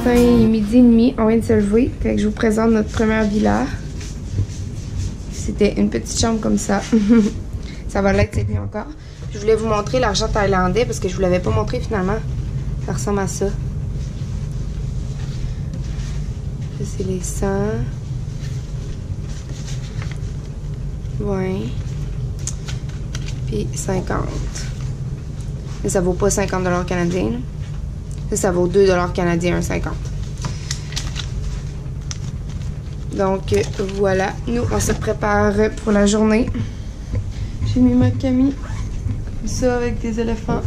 matin, il est 12h30, on vient de se lever. Fait que je vous présente notre première villa. C'était une petite chambre comme ça. Ça va l'être cette nuit encore. Je voulais vous montrer l'argent thaïlandais parce que je vous l'avais pas montré finalement. Ça ressemble à ça. Ça c'est les 100. 20. Puis 50. Mais ça vaut pas 50$ canadiens. Ça vaut 2$ canadiens, 1,50. Donc voilà, nous on se prépare pour la journée. J'ai mis ma camille, ça avec des éléphants.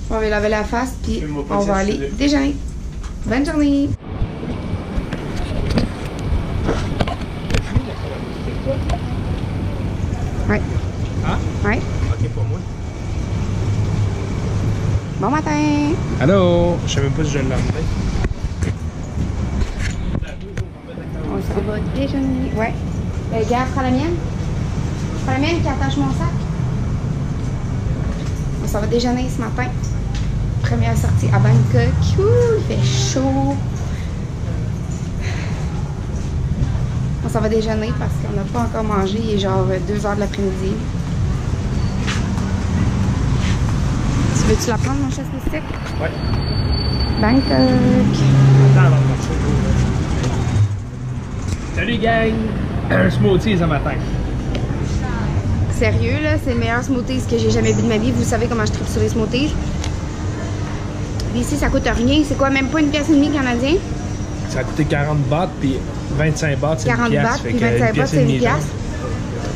On va laver la face puis on va aller déjeuner. Bonne journée! Ouais. Hein? Ouais. Ok pour moi. Bon matin! Allô? Je sais même pas si je l'ai emmené. On s'en va déjeuner. Ouais. Gars, prends la mienne. Prends la mienne qui attache mon sac. On s'en va déjeuner ce matin. Première sortie à Bangkok. Ouh, il fait chaud. On s'en va déjeuner parce qu'on n'a pas encore mangé. Il est genre 2h de l'après-midi. Tu veux-tu la prendre, mon chasse mystique? Ouais. Bangkok. Attends avant de marcher. Salut gang! Un smoothie ce matin. Sérieux, là, c'est le meilleur smoothie que j'ai jamais vu de ma vie. Vous savez comment je tripe sur les smoothies. Ici, ça coûte rien. C'est quoi, même pas 1,5$ canadien? Ça a coûté 40 bahts, puis 25 bahts, c'est 40 bahts, puis 25 bahts, c'est 1$.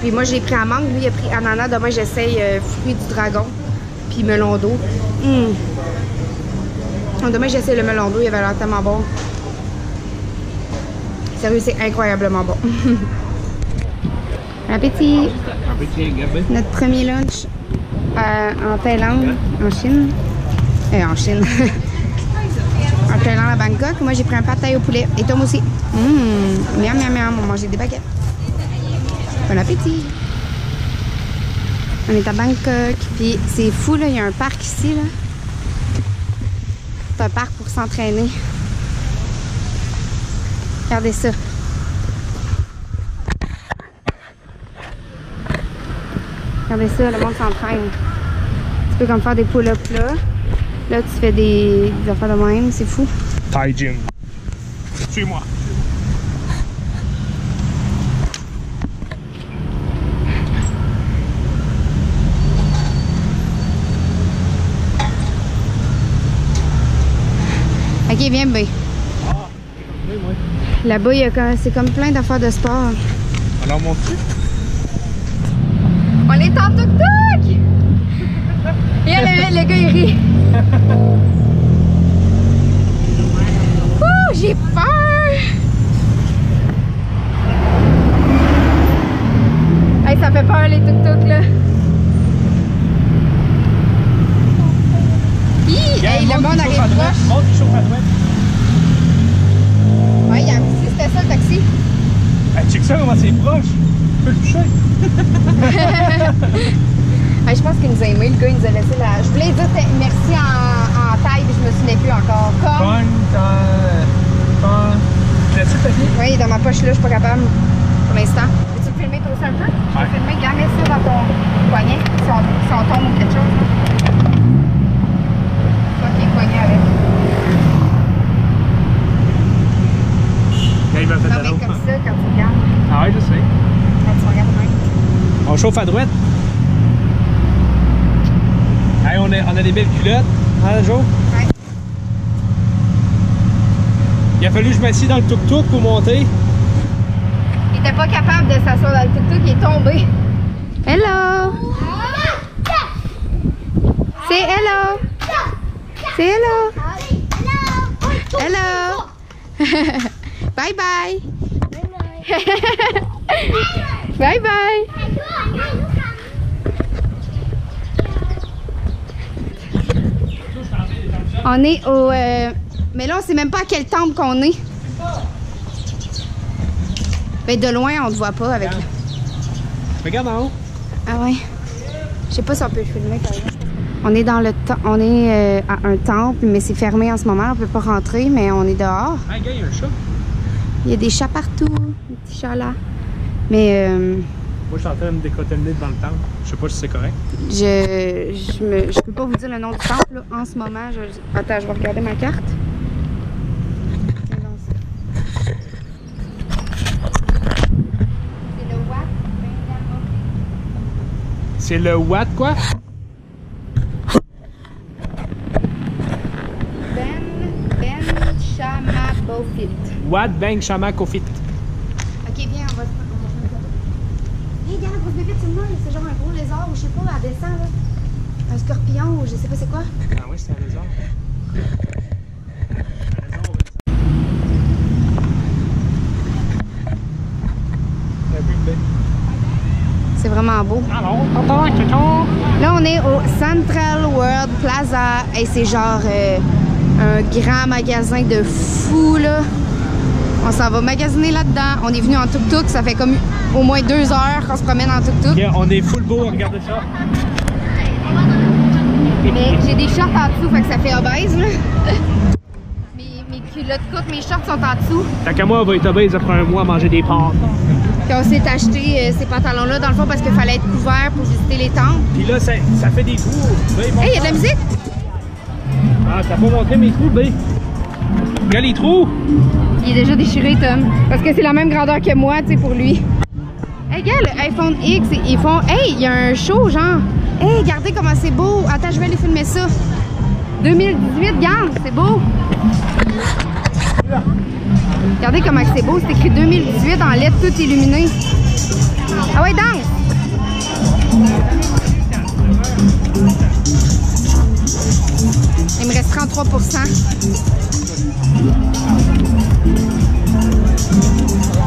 Puis moi, j'ai pris amande. Lui, il a pris ananas. Demain, j'essaye fruit du dragon. Puis melon d'eau. Demain, j'essaie le melon d'eau. Il avait l'air tellement bon. Sérieux, c'est incroyablement bon. Bon appétit! Notre premier lunch en Thaïlande, en Chine. En Chine. En Thaïlande à Bangkok. Moi, j'ai pris un pad thaï au poulet. Et Tom aussi. Miam, miam, miam. On va manger des baguettes. Bon appétit! On est à Bangkok. Puis c'est fou, là. Il y a un parc ici, là. C'est un parc pour s'entraîner. Regardez ça. Regardez ça, le monde s'entraîne. Tu peux comme faire des pull-ups là. Là, tu fais des affaires de même. C'est fou. Thai gym. Suis-moi. Ok, viens, B. Oui, moi. Là-bas, c'est comme plein d'affaires de sport. Alors, mon truc. On est en tuk-tuk! Et le gars, il rit. Ouh, j'ai peur! Hey, ça fait peur, les tuk-tuk, là. Hey, le monde arrive proche. Monte qui chauffe à droite. Ouais, il y a un petit, c'était ça le taxi. Hey, check ça, comment c'est proche. Je peux le toucher. Hey, je pense qu'il nous a aimé, le gars, il nous a laissé la. Je voulais dire merci en taille, mais je me souvenais plus encore. Comme. L'as-tu papier? Oui, il est dans ma poche là, je suis pas capable pour l'instant. Veux-tu le filmer toi aussi un peu? Tu peux filmer, garde ça dans ton poignet, si on tombe ou quelque chose. Toi qui es poignet avec. Là, il m'a fait Non, de mais l'eau. comme ça, quand tu regardes. Ah ouais, je sais. Quand tu regardes même. On chauffe à droite. Hey, on a des belles culottes. Hein, Jo? Ouais. Il a fallu que je m'assieds dans le tuk-tuk pour monter. Il était pas capable de s'asseoir dans le tuk-tuk, il est tombé. Hello! C'est hello! C'est hello! Hello! Bye bye! Bye bye! On est au... mais là, on sait même pas à quel temple qu'on est. Ben, de loin, on ne te voit pas avec... Regarde en haut. Ah ouais. Je sais pas si on peut filmer par exemple. On est dans le on est à un temple, mais c'est fermé en ce moment. On peut pas rentrer, mais on est dehors. Ah, gars, il y a un chat. Il y a des chats partout, des petits chats là. Mais moi, je suis en train de me décoter le nez devant le temple. Je sais pas si c'est correct. Je peux pas vous dire le nom du temple là, en ce moment. Attends, je vais regarder ma carte. C'est le Wat quoi? Ben Shama Bofit. Wat Beng Shama Kofit. Ok, viens, on va se faire une photo. Hé, regarde, grosse bébête sur le mur, c'est genre un gros lézard ou je sais pas, elle descend là. Un scorpion ou je sais pas c'est quoi. Ah oui, c'est un lézard. C'est vraiment beau. Là, on est au Central World Plaza. Et c'est genre un grand magasin de fou, là. On s'en va magasiner là-dedans. On est venu en tuk-tuk. Ça fait comme au moins 2 heures qu'on se promène en tuk-tuk. Yeah, on est full beau, regardez ça. Mais j'ai des shorts en dessous, fait que ça fait obèse, là. mes culottes courtes, mes shorts sont en dessous. Tant qu'à moi, on va être obèse après un mois à manger des pâtes. Puis on s'est acheté ces pantalons-là, dans le fond, parce qu'il fallait être couvert pour visiter les temples. Puis là, ça fait des trous. Hey, il y a de la musique! Ah, t'as pas montré mes trous, B. Regarde les trous! Il est déjà déchiré, Tom. Parce que c'est la même grandeur que moi, tu sais, pour lui. Hey, regarde, le iPhone X, ils font... Hey, il y a un show, genre. Hey, regardez comment c'est beau. Attends, je vais aller filmer ça. 2018, regarde, c'est beau. Regardez comment c'est beau, c'est écrit 2018 en LED tout illuminé. Ah ouais, danse! Il me reste 33%.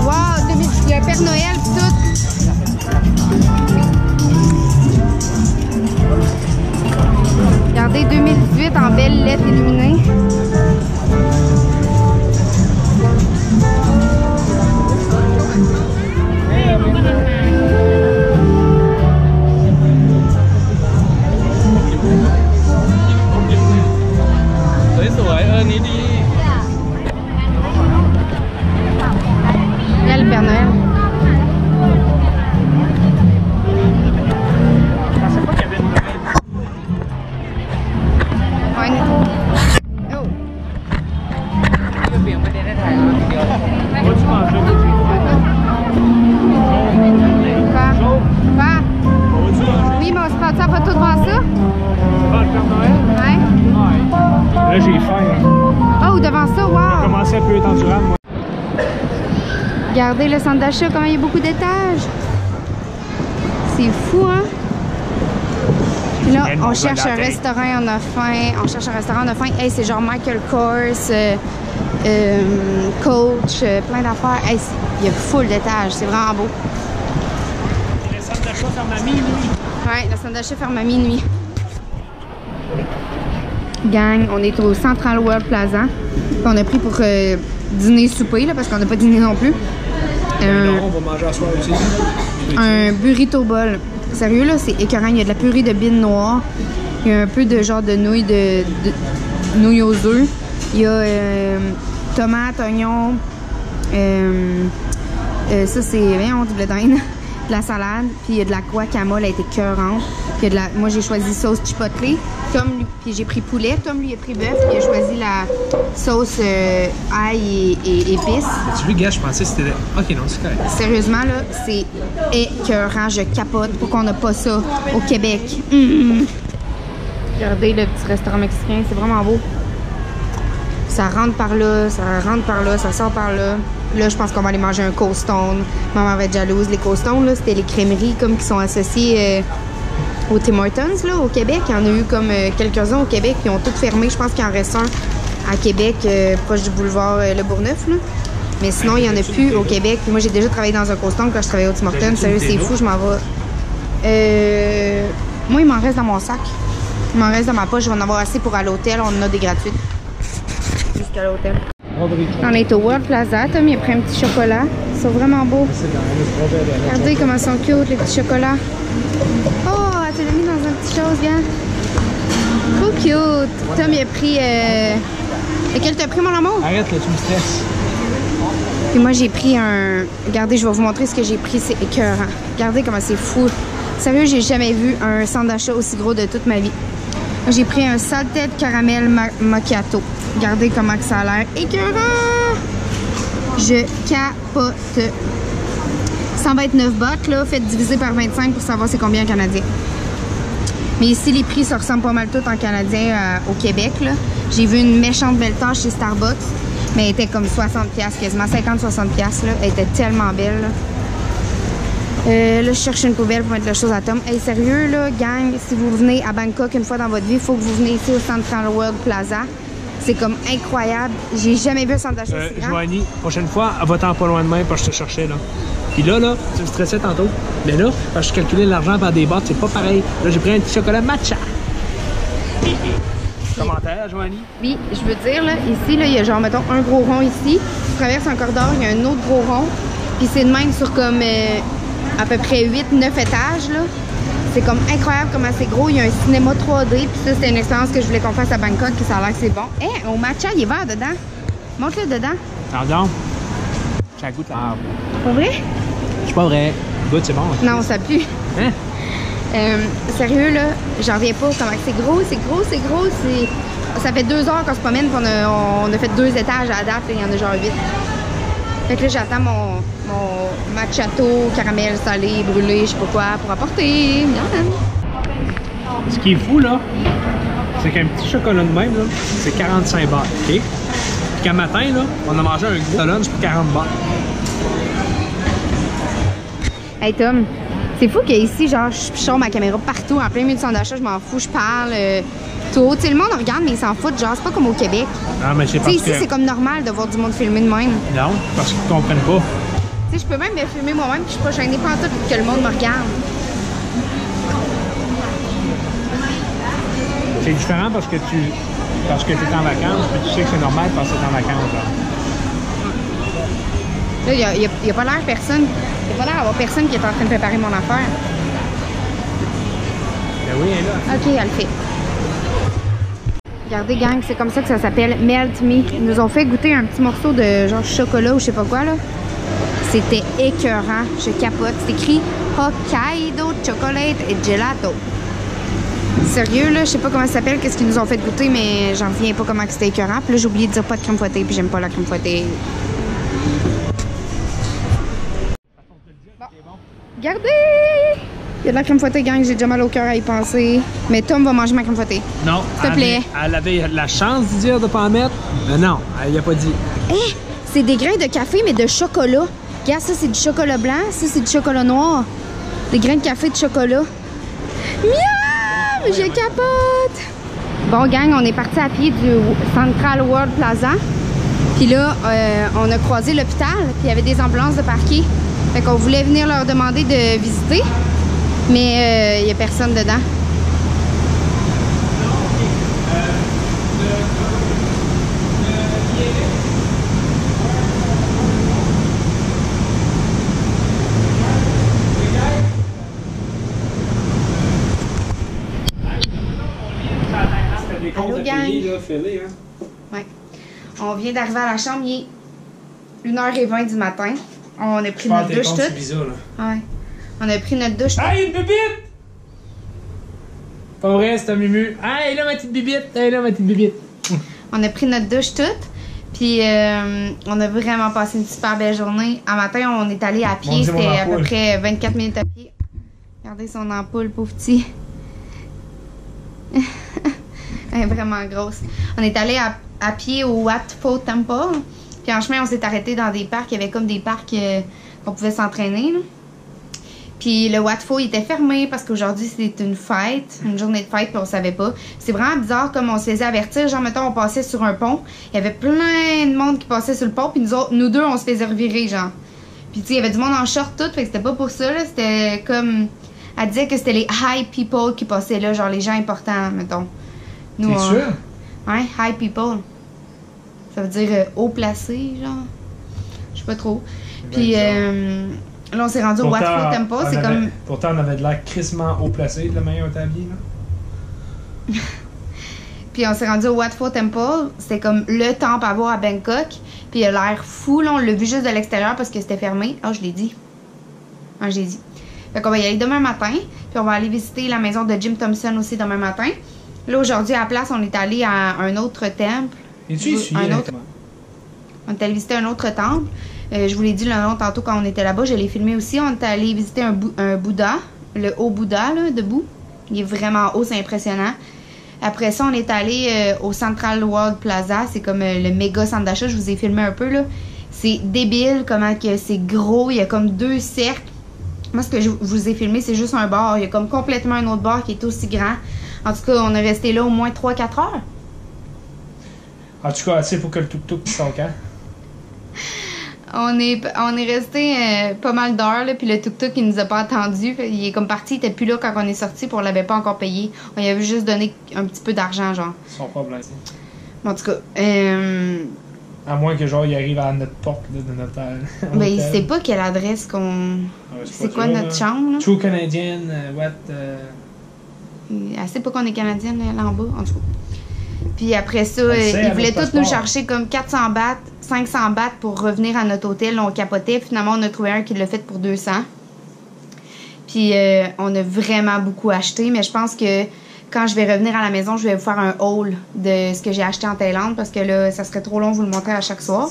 Wow, il y a un Père Noël pis tout. Regardez, 2018 en belle LED illuminée. Là, le Père Noël. Je pensais pas qu'il y avait une Noël. Ouais. Oh. Vas-tu manger? Quoi? Quoi? Vas-tu manger? Oui, mais on se prend ça photo devant ça? Devant le Père Noël? Ouais. Ouais. Là, j'ai faim. Oh, devant ça, On va wow! commencer un peu être endurant, moi. Regardez le centre d'achat, comment il y a beaucoup d'étages. C'est fou, hein? Puis là, on cherche un restaurant, on a faim. On cherche un restaurant, on a faim. Hey, c'est genre Michael Kors, Coach, plein d'affaires. Hey, il y a full d'étages, c'est vraiment beau. Le centre d'achat ferme à minuit. Ouais, le centre d'achat ferme à minuit. Gang, on est au Central World Plaza. Puis on a pris pour dîner souper, là, parce qu'on n'a pas dîné non plus. On va manger à soir aussi. Un burrito bowl. Sérieux, là, c'est écœurant. Il y a de la purée de beans noires. Il y a un peu de genre de nouilles nouilles aux œufs. Il y a tomates, oignons. Ça, c'est du blé d'Inde. De la salade. Puis il y a de la guacamole, elle était écœurante. Puis il y a moi, j'ai choisi sauce chipotle. Puis j'ai pris poulet. Tom, lui, a pris bœuf. Puis il a choisi la sauce ail et épices. Tu vu, gars, je pensais que c'était... Ok, non, c'est correct. Sérieusement, là, c'est écœurant. Je capote. Pourquoi on n'a pas ça au Québec? Regardez le petit restaurant mexicain. C'est vraiment beau. Ça rentre par là, ça rentre par là, ça sort par là. Là, je pense qu'on va aller manger un Cold Stone. Maman va être jalouse. Les Cold Stone, là, c'était les crèmeries comme qui sont associées au Tim Hortons, là, au Québec. Il y en a eu comme quelques-uns au Québec qui ont toutes fermé. Je pense qu'il en reste un à Québec, proche du boulevard Le Bourgneuf, là. Mais sinon, il n'y en a plus au Québec. Puis moi, j'ai déjà travaillé dans un Cold Stone quand je travaillais au Tim Hortons. Sérieux, c'est fou, je m'en vais. Moi, il m'en reste dans mon sac. Il m'en reste dans ma poche. Je vais en avoir assez pour à l'hôtel. On en a des gratuites. Jusqu'à l'hôtel. On est au World Plaza. Tom, il a pris un petit chocolat. Ils sont vraiment beaux. Regardez comment ils sont cute, les petits chocolats. Oh, elle te l'a mis dans un petit chose, viens. Trop cute! Tom, il a pris... Lequel t'as pris, mon amour? Arrête, là, tu me stresses. Puis moi, j'ai pris un... Regardez, je vais vous montrer ce que j'ai pris. C'est écœurant. Regardez comment c'est fou. Sérieux, j'ai jamais vu un centre d'achat aussi gros de toute ma vie. J'ai pris un salted caramel macchiato. Regardez comment que ça a l'air écœurant! Je capote. 129 bahts, là, faites diviser par 25 pour savoir c'est combien en canadien. Mais ici, les prix, ça ressemble pas mal tout en canadien au Québec, là. J'ai vu une méchante belle tache chez Starbucks, mais elle était comme 60$, quasiment 50-60$, là. Elle était tellement belle, là. Là, je cherche une poubelle pour mettre la chose à Tom. Hey, sérieux, là, gang, si vous venez à Bangkok une fois dans votre vie, il faut que vous venez ici au Central World Plaza. C'est comme incroyable. J'ai jamais vu un centre d'achat aussi grand. Joanie, prochaine fois, va-t'en pas loin de moi parce que je te cherchais, là. Puis là, tu me stressais tantôt. Mais là, parce que je calculais l'argent par des boîtes, c'est pas pareil. Là, j'ai pris un petit chocolat matcha. Commentaire, Joanie? Oui, je veux dire, là, ici, là, il y a genre, mettons, un gros rond ici. Tu traverses un corridor, il y a un autre gros rond. Puis c'est de même sur comme à peu près 8-9 étages, là. C'est comme incroyable comment c'est gros. Il y a un cinéma 3D. Puis ça, c'était une expérience que je voulais qu'on fasse à Bangkok. Puis ça a l'air que c'est bon. Hé, au matcha, il est vert dedans. Montre-le dedans. Pardon? Ça goûte à... Pas vrai? C'est pas vrai. Goûte, c'est bon. Non, ça pue. Hein? Sérieux, là, j'en reviens pas comment c'est gros, c'est gros, c'est gros. Ça fait 2 heures qu'on se promène. Puis on a fait 2 étages à la date. Il y en a genre 8. Fait que là, j'attends mon macchiato, caramel salé, brûlé, je sais pas quoi, pour apporter. Miam. Ce qui est fou, là, c'est qu'un petit chocolat de même, là, c'est 45 bahts, OK? Puis qu'un matin, là, on a mangé un gros lunch pour 40 bahts. Hey, Tom, c'est fou qu'ici, genre, je sors ma caméra partout, en plein milieu du centre d'achat, je m'en fous, je parle, tout. Tu sais, le monde regarde, mais ils s'en foutent, genre, c'est pas comme au Québec. Non, mais c'est parce que... ici, c'est comme normal de voir du monde filmer de même. Non, parce qu'ils comprennent pas. Tu sais, je peux même me filmer moi-même, puis je suis pas gênée pas en tout pour que le monde me regarde. C'est différent parce que tu es en vacances, puis tu sais que c'est normal parce que tu es en vacances. Là, il y a pas l'air personne. Il y a pas l'air d'avoir personne qui est en train de préparer mon affaire. Ben oui, elle est là. OK, elle le fait. Regardez, gang, c'est comme ça que ça s'appelle Melt Me. Ils nous ont fait goûter un petit morceau de genre chocolat ou je sais pas quoi, là. C'était écœurant. Je capote. C'est écrit Hokkaido Chocolate et Gelato. Sérieux, là, je sais pas comment ça s'appelle, qu'est-ce qu'ils nous ont fait goûter, mais j'en reviens pas comment c'était écœurant. Puis là, j'ai oublié de dire pas de crème fouettée, puis j'aime pas la crème fouettée. Bon. Regardez! Il y a de la crème fouettée, gang, j'ai déjà mal au cœur à y penser. Mais Tom va manger ma crème fouettée. Non. S'il te plaît. Elle avait la chance de dire de pas en mettre, mais non, elle y a pas dit. Hé! C'est des grains de café, mais de chocolat. Regarde, ça, c'est du chocolat blanc, ça, c'est du chocolat noir. Des grains de café de chocolat. Miam! Je capote! Bon, gang, on est parti à pied du Central World Plaza. Puis là, on a croisé l'hôpital, puis il y avait des ambulances de parquet. Fait qu'on voulait venir leur demander de visiter, mais il n'y a personne dedans. Allô, gang? Ouais. On vient d'arriver à la chambre, il est 1h20 du matin. On a pris notre douche toute. Ouais. On a pris notre douche toute. Hey, une bibite! Pas vrai, c'est un mumu. Hey, là, ma petite bibite! Hey, là, ma petite bibite! On a pris notre douche toute. Puis, on a vraiment passé une super belle journée. Un matin, on est allé à pied. C'était à peu près 24 minutes à pied. Regardez son ampoule, pauvre petit. Elle est vraiment grosse. On est allé à pied au Wat Pho Temple. Puis en chemin, on s'est arrêté dans des parcs. Il y avait comme des parcs qu'on pouvait s'entraîner. Puis le Wat Pho, il était fermé parce qu'aujourd'hui, c'était une fête, une journée de fête, puis on savait pas. C'est vraiment bizarre comme on se faisait avertir. Genre, mettons, on passait sur un pont. Il y avait plein de monde qui passait sur le pont. Puis nous deux, on se faisait revirer, genre. Puis tu sais, il y avait du monde en short tout. Fait que c'était pas pour ça, là. C'était comme... Elle disait que c'était les high people qui passaient là. Genre les gens importants, mettons. T'es sûr? Ouais, high people. Ça veut dire haut placé, genre. Je sais pas trop. Puis là, on s'est rendu au Wat Pho Temple. C'est comme. Pourtant, on avait de l'air crissement haut placé, de la manière dont on était habillé, là. Puis on s'est rendu au Wat Pho Temple. C'était comme le temple à voir à Bangkok. Puis il a l'air fou, là. On l'a vu juste de l'extérieur parce que c'était fermé. Ah, je l'ai dit. Ah, je l'ai dit. Fait qu'on va y aller demain matin. Puis on va aller visiter la maison de Jim Thompson aussi demain matin. Là, aujourd'hui, à la place, on est allé à un autre temple. Es-tu essuyé? On est allé visiter un autre temple. Je vous l'ai dit le nom tantôt quand on était là-bas. Je l'ai filmé aussi. On est allé visiter un Bouddha. Le haut Bouddha, là, debout. Il est vraiment haut, c'est impressionnant. Après ça, on est allé au Central World Plaza. C'est comme le méga centre d'achat. Je vous ai filmé un peu, là. C'est débile comment que c'est gros. Il y a comme 2 cercles. Moi, ce que je vous ai filmé, c'est juste un bar. Il y a comme complètement un autre bar qui est aussi grand. En tout cas, on est resté là au moins 3-4 heures. En tout cas, assez pour que le tuk-tuk son camp. On est resté pas mal d'heures, là, puis le tuk-tuk, il nous a pas attendu. Il est comme parti, il était plus là quand on est sorti, puis on l'avait pas encore payé. On lui avait juste donné un petit peu d'argent, genre. Son problème. En tout cas, à moins que, genre, il arrive à notre porte, là, de notre ben, il sait pas quelle adresse qu'on... c'est quoi notre chambre, là? True Canadian, what... Elle sait pas qu'on est Canadienne, là en bas, en tout cas. Puis après ça, ils voulaient tous nous chercher comme 400 bahts, 500 bahts pour revenir à notre hôtel. Là, on capotait. Finalement, on a trouvé un qui l'a fait pour 200. Puis on a vraiment beaucoup acheté. Mais je pense que quand je vais revenir à la maison, je vais vous faire un haul de ce que j'ai acheté en Thaïlande. Parce que là, ça serait trop long de vous le montrer à chaque soir.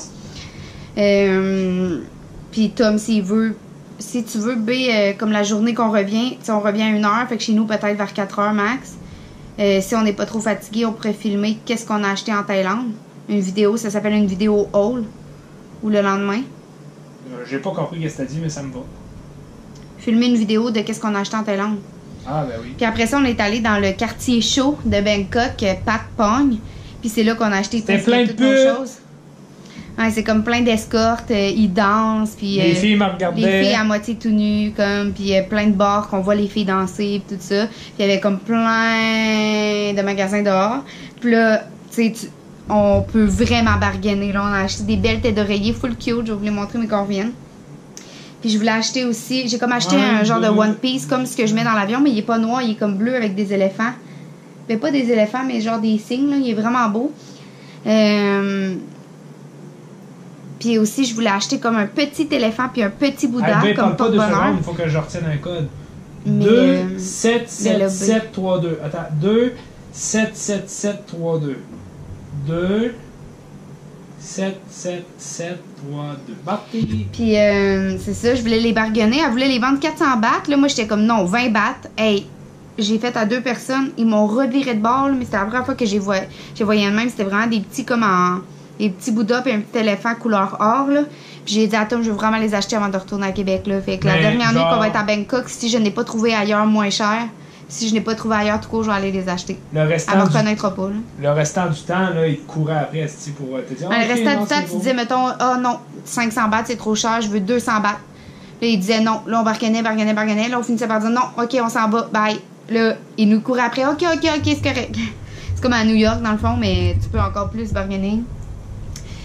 Puis Tom, s'il veut... Si tu veux, B, comme la journée qu'on revient, on revient à 1h, fait que chez nous, peut-être vers 4h max. Si on n'est pas trop fatigué, on pourrait filmer qu'est-ce qu'on a acheté en Thaïlande. Une vidéo, ça s'appelle une vidéo haul. Ou le lendemain. J'ai pas compris ce que t'as dit, mais ça me va. Filmer une vidéo de qu'est-ce qu'on a acheté en Thaïlande. Ah, ben oui. Puis après ça, on est allé dans le quartier chaud de Bangkok, Pat Pong. Puis c'est là qu'on a acheté toutes nos choses. Ouais, c'est comme plein d'escortes, ils dansent, puis les filles me regardaient. Les filles à moitié tout nues, comme, puis plein de bars qu'on voit les filles danser, puis tout ça. Puis il y avait comme plein de magasins dehors. Puis là, tu sais, on peut vraiment bargainer. Là, on a acheté des belles têtes d'oreiller full cute, je vais vous les montrer mais qu'on revienne. Puis je voulais acheter aussi, j'ai comme acheté un genre de One Piece, comme ce que je mets dans l'avion, mais il est pas noir, il est comme bleu avec des éléphants. Mais pas des éléphants, mais genre des signes, là, il est vraiment beau. Puis aussi, je voulais acheter comme un petit éléphant puis un petit Bouddha, comme porte-bonheur. Il faut que je retienne un code. 2 7 7 7 3 2. Attends, 2 7 7 7 3 2. 2 7 7 7 3 2. Battez. Puis c'est ça, je voulais les bargainer. Elle voulait les vendre 400 bahts. Là, moi, j'étais comme non, 20 bahts. Hey, j'ai fait à 2 personnes. Ils m'ont reviré de bord, là, mais c'était la première fois que j'ai voyé un même. C'était vraiment des petits comme en... Des petits Bouddhas et un petit éléphant couleur or, là. Puis j'ai dit à Tom, je veux vraiment les acheter avant de retourner à Québec, là. Fait que la dernière nuit qu'on va être à Bangkok, si je n'ai pas trouvé ailleurs moins cher, si je n'ai pas trouvé ailleurs tout court, je vais aller les acheter. Le restant elle me reconnaîtra pas, là. Le restant du temps, là, il courait après, pour te dire... Le restant du temps, tu disais, mettons, ah non, 500 bahts, c'est trop cher, je veux 200 bahts. Là, il disait non. Là, on bargainait. Là, on finissait par dire non, OK, on s'en va, bye. Là, il nous courait après, OK, c'est correct. C'est comme à New York, dans le fond, mais tu peux encore plus bargainer.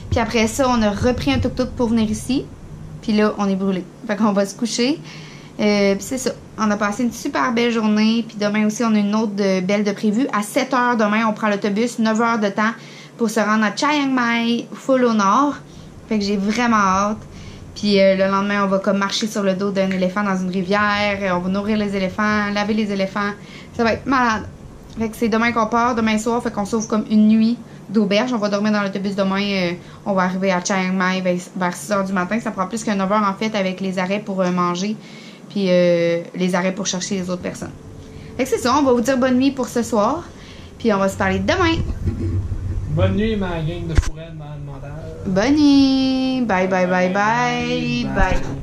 Puis après ça, on a repris un tuk-tuk pour venir ici. Puis là, on est brûlé. Fait qu'on va se coucher. Puis c'est ça. On a passé une super belle journée. Puis demain aussi, on a une autre belle de prévue. À 7h demain, on prend l'autobus. 9 heures de temps pour se rendre à Chiang Mai, full au nord. Fait que j'ai vraiment hâte. Puis le lendemain, on va comme marcher sur le dos d'un éléphant dans une rivière. On va nourrir les éléphants, laver les éléphants. Ça va être malade. Fait que c'est demain qu'on part, demain soir. Fait qu'on sauve comme une nuit d'auberge. On va dormir dans l'autobus demain. On va arriver à Chiang Mai vers 6 h du matin. Ça prend plus que 9 h en fait avec les arrêts pour manger. Puis les arrêts pour chercher les autres personnes. Fait que c'est ça. On va vous dire bonne nuit pour ce soir. Puis on va se parler demain. Bonne nuit, ma gang de fourrelles mentale. Bonne nuit. Bye, bye, bye, bye. Bye.